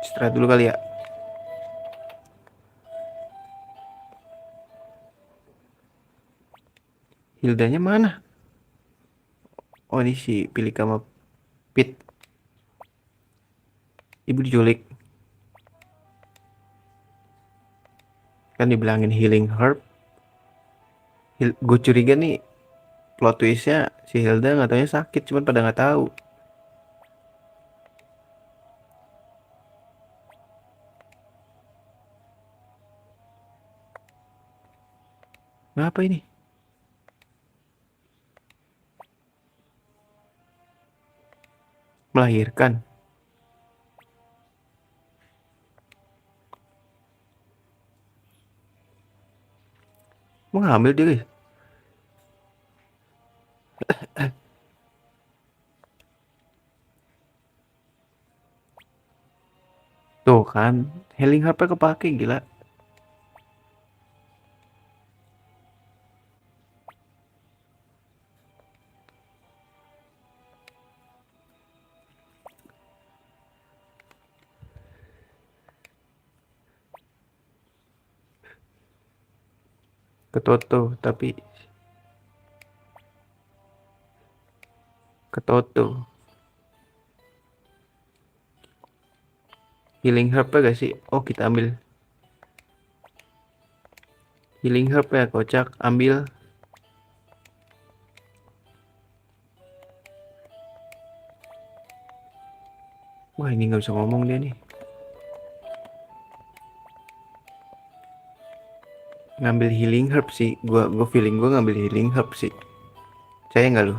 Istirahat dulu kali ya. Hildanya mana? Oh, ini si pilih sama Pit. Ibu diculik. Kan dibilangin healing herb. Gue curiga nih plot twistnya si Hilda nggak taunya sakit, cuman pada nggak tahu. Ngapa ini? Melahirkan. Mau ngambil dia guys. Tuh kan, healing herb kepake gila. Ke Toto, tapi ke Toto. Healing herb gak sih? Oh, kita ambil healing herb ya, kocak. Ambil. Wah, ini nggak bisa ngomong dia nih. Ngambil healing herb sih. Gua feeling gua ngambil healing herb sih. Percaya nggak lu?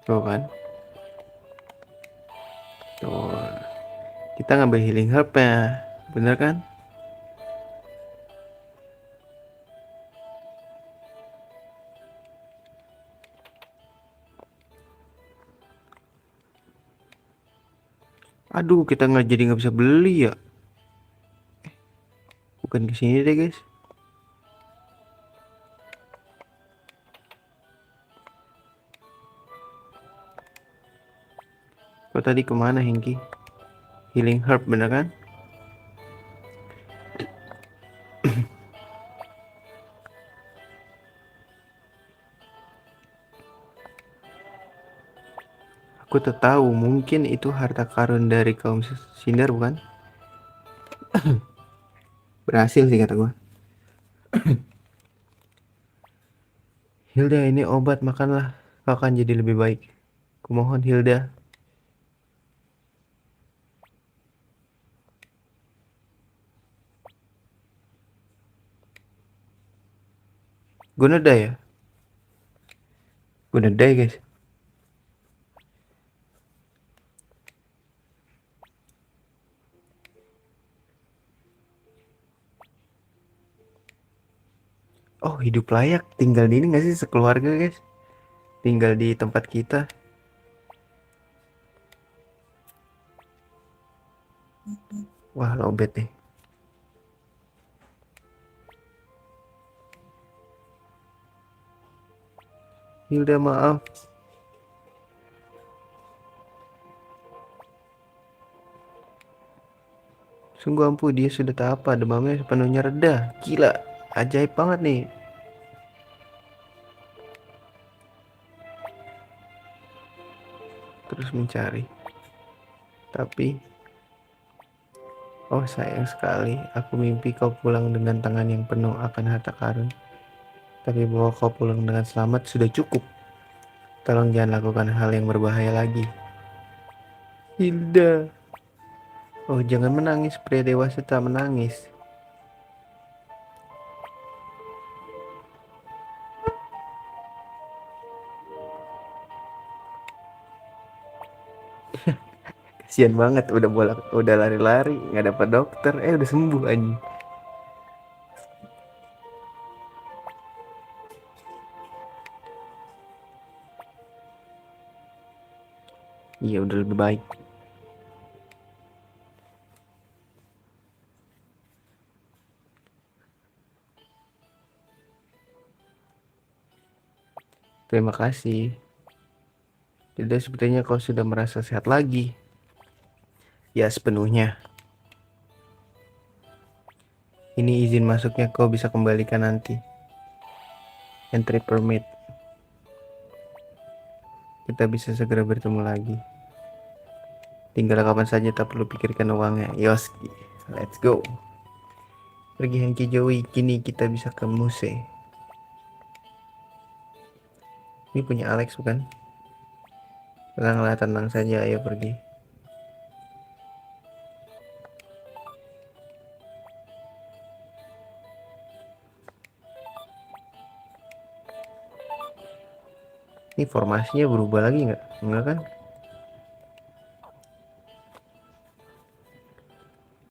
Tuh kan. Tuh. Kita ngambil healing herb ya. Bener kan? Aduh, kita nggak jadi nggak bisa beli ya. Bukan ke sini deh, guys. Kok tadi kemana, Hengki? Healing herb bener kan? Aku tak tahu, mungkin itu harta karun dari kaum Sindar bukan? Berhasil sih kata gua. Hilda, ini obat, makanlah. Kau akan jadi lebih baik. Kumohon Hilda. Gunada ya? Gunada ya guys. Oh, hidup layak. Tinggal di ini gak sih sekeluarga guys? Tinggal di tempat kita. Wah, lobet nih. Hilda, maaf. Sungguh ampuh, dia sudah tak apa. Demamnya sepenuhnya reda. Gila, ajaib banget nih. Terus mencari. Tapi, oh sayang sekali. Aku mimpi kau pulang dengan tangan yang penuh akan harta karun. Tapi bahwa kau pulang dengan selamat sudah cukup. Tolong jangan lakukan hal yang berbahaya lagi. Hilda. Oh, jangan menangis. Pria dewasa tak menangis. Kasian banget, udah lari-lari, nggak dapat dokter, udah sembuh anjing. Iya, udah lebih baik. Terima kasih. Tidak, sepertinya kau sudah merasa sehat lagi. Ya, sepenuhnya. Ini izin masuknya, kau bisa kembalikan nanti. Entry permit. Kita bisa segera bertemu lagi. Tinggal kapan saja, tak perlu pikirkan uangnya. Yoski, let's go. Pergi Hanky Joey, kini kita bisa ke Muse. Ini punya Alex bukan? Tenang saja, ayo pergi. Ini formasinya berubah lagi nggak? Enggak kan?